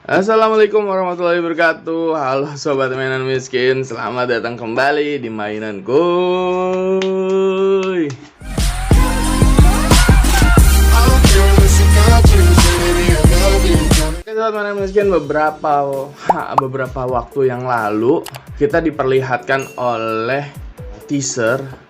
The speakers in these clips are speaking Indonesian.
Assalamualaikum warahmatullahi wabarakatuh. Halo sobat mainan miskin, selamat datang kembali di mainan kuy. Oke sobat mainan miskin, beberapa waktu yang lalu kita diperlihatkan oleh teaser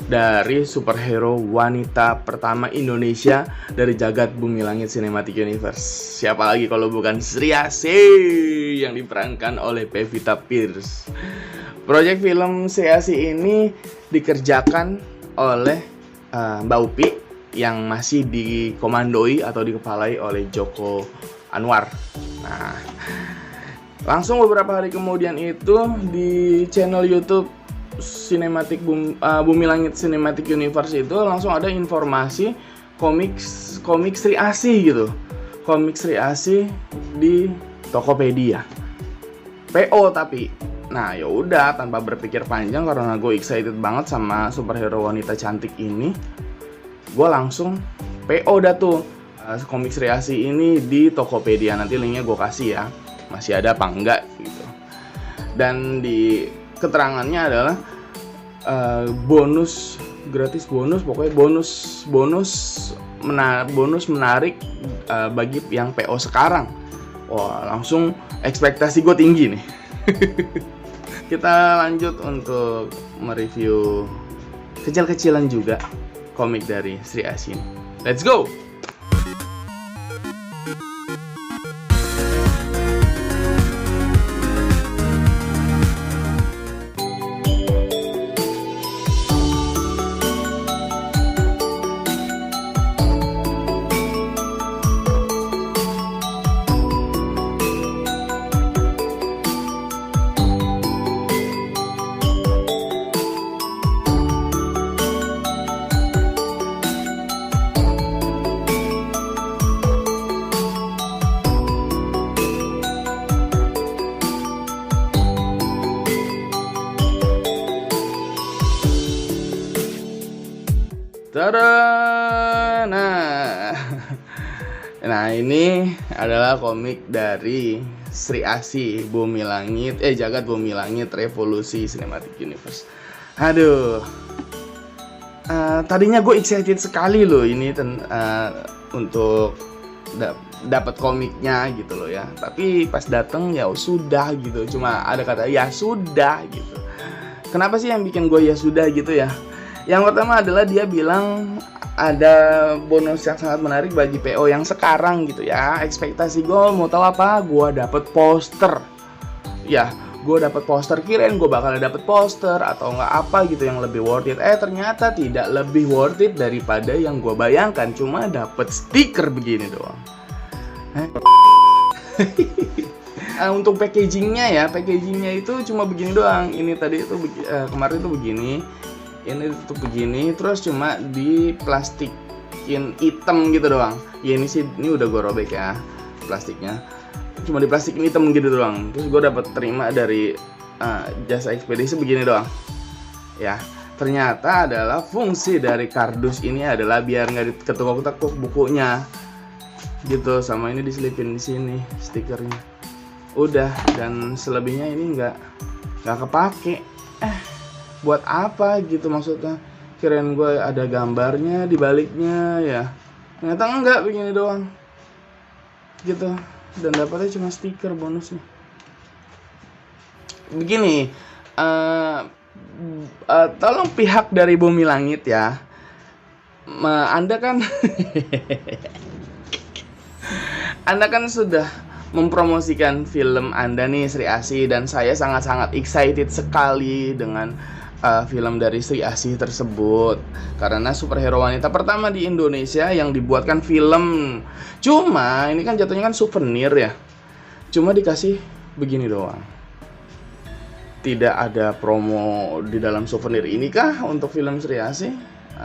dari superhero wanita pertama Indonesia dari jagat bumi langit Cinematic Universe. Siapa lagi kalau bukan Sri Asih yang diperankan oleh Pevita Pierce. Proyek film Sri Asih ini dikerjakan oleh Mbak Upi yang masih dikomandoi atau dikepalai oleh Joko Anwar. Nah, langsung beberapa hari kemudian itu di channel YouTube Bumi Langit Cinematic Universe itu langsung ada informasi komik Sri Asih gitu. Komik Sri Asih di Tokopedia. PO tapi. Nah, ya udah tanpa berpikir panjang karena gue excited banget sama superhero wanita cantik ini. Gue langsung PO dah tuh komik Sri Asih ini di Tokopedia. Nanti linknya gue kasih ya. Masih ada apa enggak gitu. Dan di keterangannya adalah gratis bonus, pokoknya bonus menarik bagi yang PO sekarang. Wah, langsung ekspektasi gue tinggi nih. Kita lanjut untuk mereview kecil-kecilan juga komik dari Sri Asih. Let's go. Tada! Nah ini adalah komik dari Sri Asih Jagat Bumi Langit Revolusi Cinematic Universe. Aduh, tadinya gue excited sekali loh ini untuk dapat komiknya gitu loh ya. Tapi pas dateng ya sudah gitu, cuma ada kata ya sudah gitu. Kenapa sih yang bikin gue ya sudah gitu ya? Yang pertama adalah dia bilang ada bonus yang sangat menarik bagi PO yang sekarang gitu ya. Ekspektasi gue mau tahu apa? Gue dapet poster. Ya, gue dapet poster. Kirain gue bakal dapet poster atau nggak apa gitu yang lebih worth it. Ternyata tidak lebih worth it daripada yang gue bayangkan. Cuma dapet stiker begini doang. Untuk packagingnya itu cuma begini doang. Ini tadi itu kemarin itu begini. Ini tutup begini, terus cuma diplastikin hitam gitu doang. Ya ini udah gue robek ya plastiknya. Cuma diplastikin hitam gitu doang. Terus gue dapat terima dari jasa ekspedisi begini doang. Ya, ternyata adalah fungsi dari kardus ini adalah biar nggak diketuk-ketuk bukunya. Gitu, sama ini diselipin di sini stikernya. Udah, dan selebihnya ini nggak kepake. Buat apa gitu maksudnya? Kirain gue ada gambarnya di baliknya ya. Ternyata enggak, begini doang. Gitu. Dan dapatnya cuma stiker bonusnya. Begini, tolong pihak dari Bumi Langit ya. Anda kan Anda kan sudah mempromosikan film Anda nih Sri Asih, dan saya sangat-sangat excited sekali dengan film dari Sri Asih tersebut karena superhero wanita pertama di Indonesia yang dibuatkan film. Cuma ini kan jatuhnya kan souvenir ya. Cuma dikasih begini doang. Tidak ada promo di dalam souvenir ini kah untuk film Sri Asih?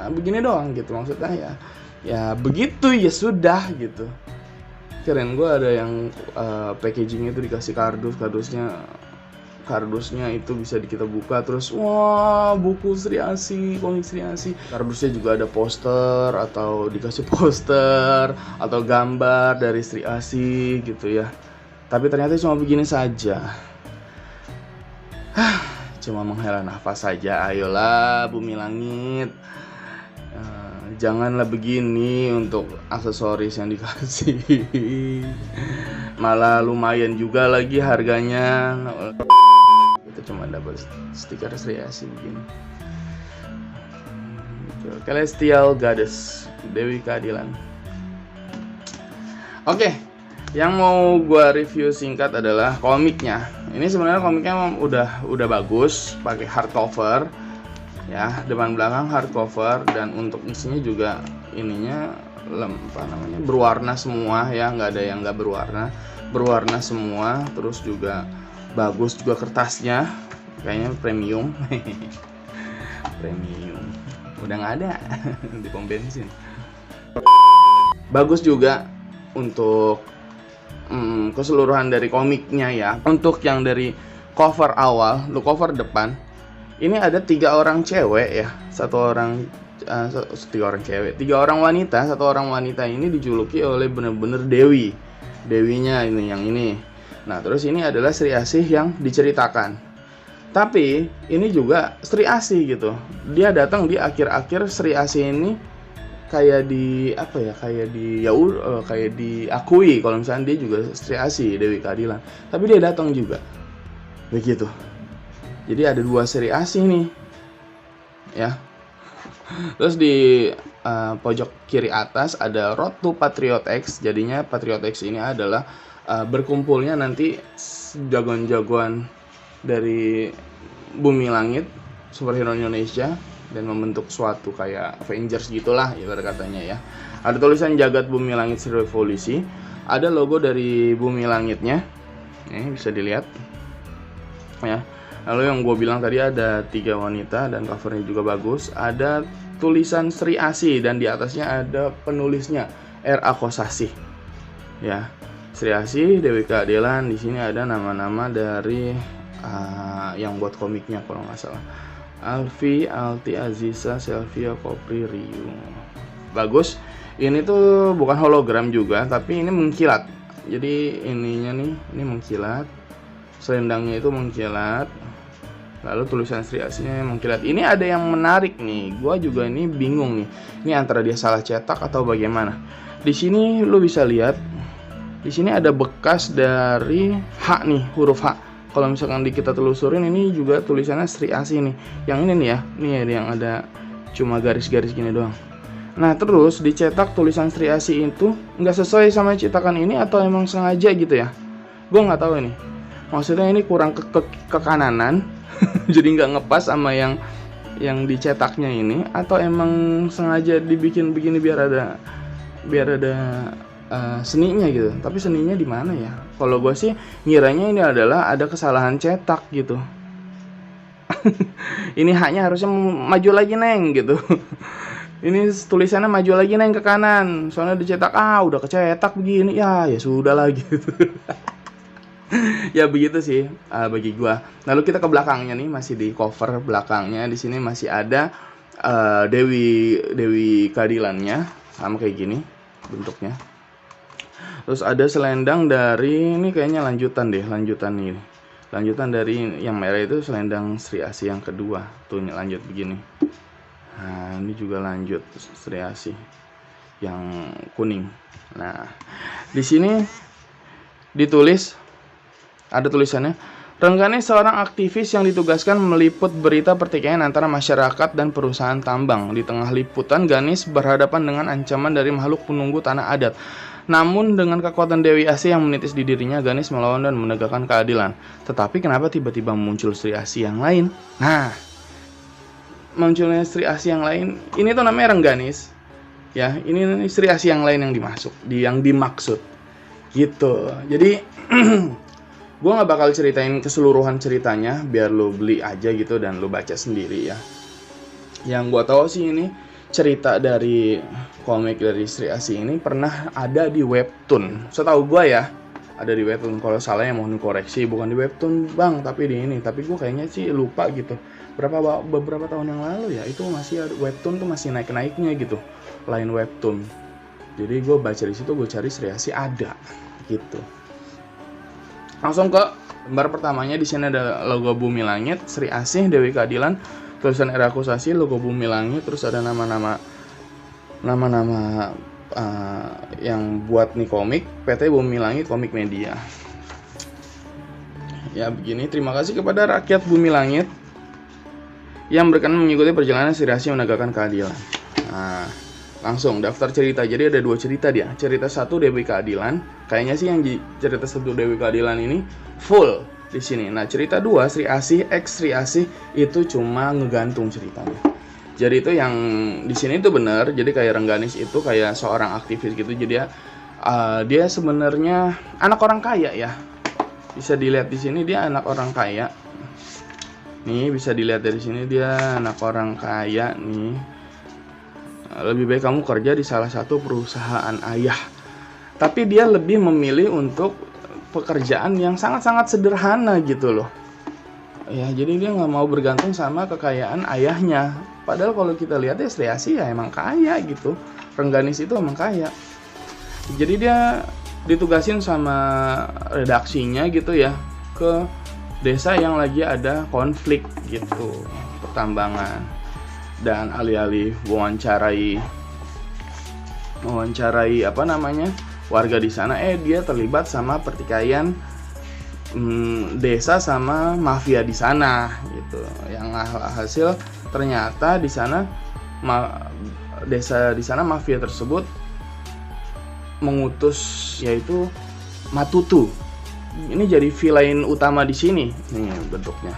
Begini doang gitu maksudnya ya. Ya begitu ya sudah gitu. Keren gue ada yang packagingnya itu dikasih kardusnya itu bisa kita buka, terus wah buku Sri Asih, komik Sri Asih. Kardusnya juga ada poster atau dikasih poster atau gambar dari Sri Asih gitu ya. Tapi ternyata cuma begini saja. Cuma menghela nafas saja. Ayolah Bumi Langit, janganlah begini untuk aksesoris yang dikasih. Malah lumayan juga lagi harganya. Kita cuma dapat stiker Sri Asih begini. Celestial Goddess Dewi Keadilan. Oke, yang mau gua review singkat adalah komiknya. Ini sebenarnya komiknya udah bagus, pakai hardcover ya, depan belakang hardcover, dan untuk isinya juga ininya berwarna semua ya, nggak ada yang nggak berwarna semua. Terus juga bagus juga kertasnya, kayaknya premium. Premium udah nggak ada di pom bensin. Bagus juga untuk keseluruhan dari komiknya ya. Untuk yang dari cover awal, cover depan, ini ada 3 orang cewek ya, 3 orang wanita. 1 orang wanita ini dijuluki oleh bener-bener dewinya ini, yang ini. Nah terus ini adalah Sri Asih yang diceritakan. Tapi ini juga Sri Asih gitu. Dia datang di akhir-akhir. Sri Asih ini kayak diakui kalau misalnya dia juga Sri Asih, Dewi Keadilan. Tapi dia datang juga. Begitu. Jadi ada 2 Sri Asih nih. Ya. Terus di pojok kiri atas ada Road to Patriot X. Jadinya Patriot X ini adalah berkumpulnya nanti jagoan-jagoan dari Bumi Langit, superhero Indonesia, dan membentuk suatu kayak Avengers gitulah ibarat katanya ya. Ada tulisan Jagat Bumi Langit Revolusi, ada logo dari Bumi Langitnya, ini bisa dilihat ya. Lalu yang gue bilang tadi ada 3 wanita dan covernya juga bagus. Ada tulisan Sri Asih dan di atasnya ada penulisnya R.A. Kosasih ya. Sri Asih, Dewi Keadilan. Di sini ada nama-nama dari yang buat komiknya kalau nggak salah. Alfi, Alti, Aziza, Selvia, Kopri, Ryu. Bagus. Ini tuh bukan hologram juga, tapi ini mengkilat. Jadi ininya nih, ini mengkilat. Selendangnya itu mengkilat. Lalu tulisan Sri Asihnya mengkilat. Ini ada yang menarik nih. Gua juga ini bingung nih. Ini antara dia salah cetak atau bagaimana. Di sini lu bisa lihat. Di sini ada bekas dari H nih, huruf H. Kalau misalkan kita telusurin, ini juga tulisannya Sri Asih nih. Yang ini nih ya, nih yang ada cuma garis-garis gini doang. Nah terus dicetak tulisan Sri Asih itu nggak sesuai sama cetakan ini atau emang sengaja gitu ya? Gue nggak tahu ini. Maksudnya ini kurang ke kananan, jadi nggak ngepas sama yang dicetaknya ini, atau emang sengaja dibikin begini biar ada seninya gitu. Tapi seninya di mana ya? Kalau gue sih ngiranya ini adalah ada kesalahan cetak gitu. Ini haknya harusnya maju lagi neng gitu. Ini tulisannya maju lagi neng ke kanan. Soalnya dicetak udah kecetak begini. Ya sudah lah gitu. Ya begitu sih bagi gue. Lalu kita ke belakangnya nih, masih di cover belakangnya. Di sini masih ada Dewi Keadilannya sama kayak gini bentuknya. Terus ada selendang dari, ini kayaknya lanjutan dari yang merah itu, selendang Sri Asih yang kedua. Tuh lanjut begini. Nah, ini juga lanjut Sri Asih yang kuning. Nah, di sini ditulis, ada tulisannya, Renggani seorang aktivis yang ditugaskan meliput berita pertikaian antara masyarakat dan perusahaan tambang. Di tengah liputan, Ganis berhadapan dengan ancaman dari makhluk penunggu tanah adat. Namun dengan kekuatan Dewi Asih yang menitis di dirinya, Ganis melawan dan menegakkan keadilan. Tetapi kenapa tiba-tiba muncul Sri Asih yang lain? Nah, munculnya Sri Asih yang lain, ini tuh namanya Rengganis. Ya, ini Sri Asih yang lain yang dimaksud. Gitu. Jadi gue gak bakal ceritain keseluruhan ceritanya, biar lo beli aja gitu dan lo baca sendiri ya. Yang gue tahu sih ini cerita dari komik dari Sri Asih ini pernah ada di webtoon. Setahu gue ya, ada di webtoon. Kalau salah ya mohon koreksi, bukan di webtoon bang, tapi di ini. Tapi gue kayaknya sih lupa gitu. Beberapa tahun yang lalu ya, itu masih ada, webtoon tuh masih naik-naiknya gitu, lain webtoon. Jadi gue baca di situ, gue cari Sri Asih ada gitu. Langsung ke lembar pertamanya. Di sini ada logo Bumi Langit, Sri Asih, Dewi Keadilan, tulisan Era Akusasi, logo Bumi Langit, terus ada nama-nama yang buat nih komik, PT Bumi Langit Komik Media. Ya begini, terima kasih kepada rakyat Bumi Langit yang berkenan mengikuti perjalanan Sri Asih menegakkan keadilan. Nah, langsung daftar cerita. Jadi ada 2 cerita dia. Cerita 1 Dewi Keadilan. Kayaknya sih yang cerita 1 Dewi Keadilan ini full di sini. Nah, cerita 2 Sri Asih X Sri Asih itu cuma ngegantung ceritanya. Jadi itu yang di sini itu benar. Jadi kayak Rengganis itu kayak seorang aktivis gitu. Jadi dia sebenarnya anak orang kaya ya. Bisa dilihat di sini dia anak orang kaya. Nih bisa dilihat dari sini dia anak orang kaya nih. Lebih baik kamu kerja di salah satu perusahaan ayah. Tapi dia lebih memilih untuk pekerjaan yang sangat-sangat sederhana gitu loh. Ya, jadi dia nggak mau bergantung sama kekayaan ayahnya. Padahal kalau kita lihat ya Sri Asih ya emang kaya gitu. Rengganis itu emang kaya. Jadi dia ditugasin sama redaksinya gitu ya ke desa yang lagi ada konflik gitu, pertambangan. Dan alih-alih wawancarai warga di sana, dia terlibat sama pertikaian desa sama mafia di sana gitu. Yang hasil ternyata di sana desa di sana mafia tersebut mengutus yaitu Matutu. Ini jadi villain utama di sini. Nih bentuknya.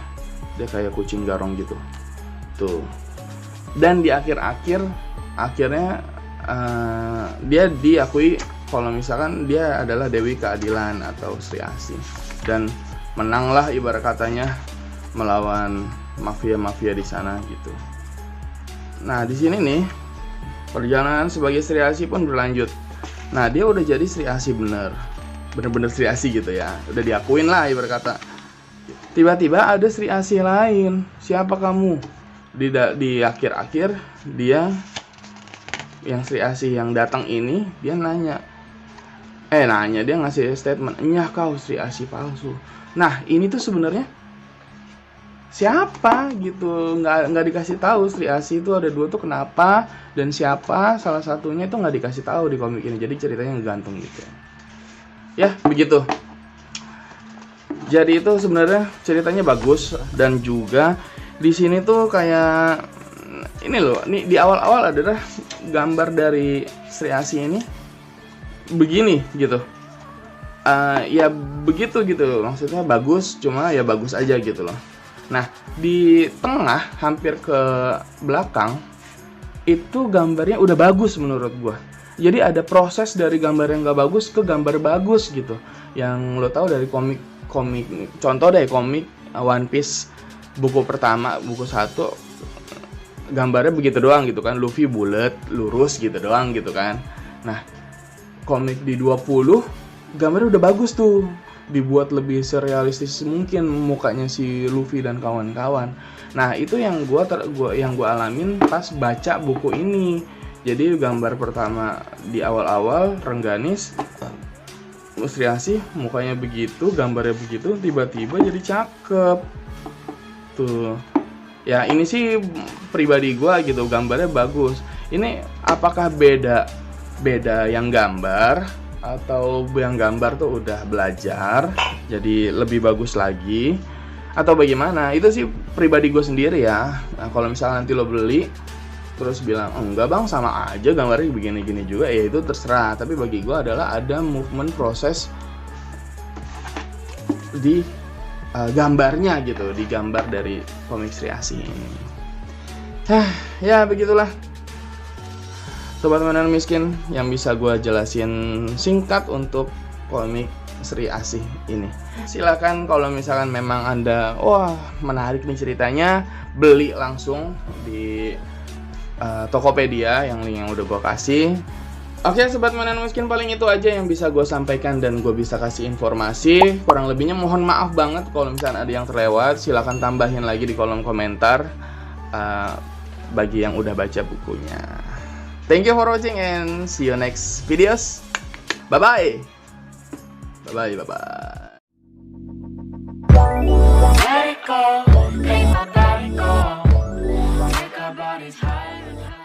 Dia kayak kucing garong gitu. Tuh. Dan di akhirnya dia diakui kalau misalkan dia adalah Dewi Keadilan atau Sri Asih, dan menanglah ibarat katanya melawan mafia-mafia di sana gitu. Nah di sini nih perjalanan sebagai Sri Asih pun berlanjut. Nah dia udah jadi Sri Asih bener-bener Sri Asih gitu ya, udah diakuin lah ibarat kata. Tiba-tiba ada Sri Asih lain. Siapa kamu? Di akhir-akhir dia yang Sri Asih yang datang ini dia dia ngasih statement, "Nyah kau Sri Asih palsu." Nah ini tuh sebenarnya siapa gitu, nggak dikasih tahu. Sri Asih itu ada 2 tuh kenapa dan siapa salah satunya itu nggak dikasih tahu di komik ini. Jadi ceritanya ngegantung gitu ya, begitu. Jadi itu sebenarnya ceritanya bagus. Dan juga di sini tuh kayak ini loh, nih di awal-awal adalah gambar dari Sri Asih ini begini gitu. Ya begitu gitu, maksudnya bagus, cuma ya bagus aja gitu loh. Nah di tengah hampir ke belakang itu gambarnya udah bagus menurut gua. Jadi ada proses dari gambar yang gak bagus ke gambar bagus gitu. Yang lo tahu dari komik, contoh deh komik One Piece buku pertama, buku 1, gambarnya begitu doang gitu kan, Luffy bulat, lurus gitu doang gitu kan. Nah komik di 20 gambarnya udah bagus tuh, dibuat lebih surrealistis mungkin mukanya si Luffy dan kawan-kawan. Nah itu yang gua alamin pas baca buku ini. Jadi gambar pertama di awal-awal Rengganis, Sri Asih mukanya begitu, gambarnya begitu, tiba-tiba jadi cakep tuh. Ya ini sih pribadi gua gitu, gambarnya bagus. Ini apakah beda yang gambar atau yang gambar tuh udah belajar jadi lebih bagus lagi atau bagaimana? Itu sih pribadi gue sendiri ya. Nah, kalau misalnya nanti lo beli terus bilang enggak bang sama aja gambarnya begini-gini juga, ya itu terserah. Tapi bagi gue adalah ada movement proses di gambarnya gitu, di gambar dari komik Sri Asih ini. Ya begitulah Sobat Mainan Miskin yang bisa gue jelasin singkat untuk komik Sri Asih ini. Silakan kalau misalkan memang Anda menarik nih ceritanya, beli langsung di Tokopedia yang link yang udah gue kasih. Oke Sobat Mainan Miskin, paling itu aja yang bisa gue sampaikan dan gue bisa kasih informasi. Kurang lebihnya mohon maaf banget kalau misalkan ada yang terlewat. Silakan tambahin lagi di kolom komentar bagi yang udah baca bukunya. Thank you for watching and see you next videos. Bye bye. Bye bye. go, make my body go, take our bodies higher and higher.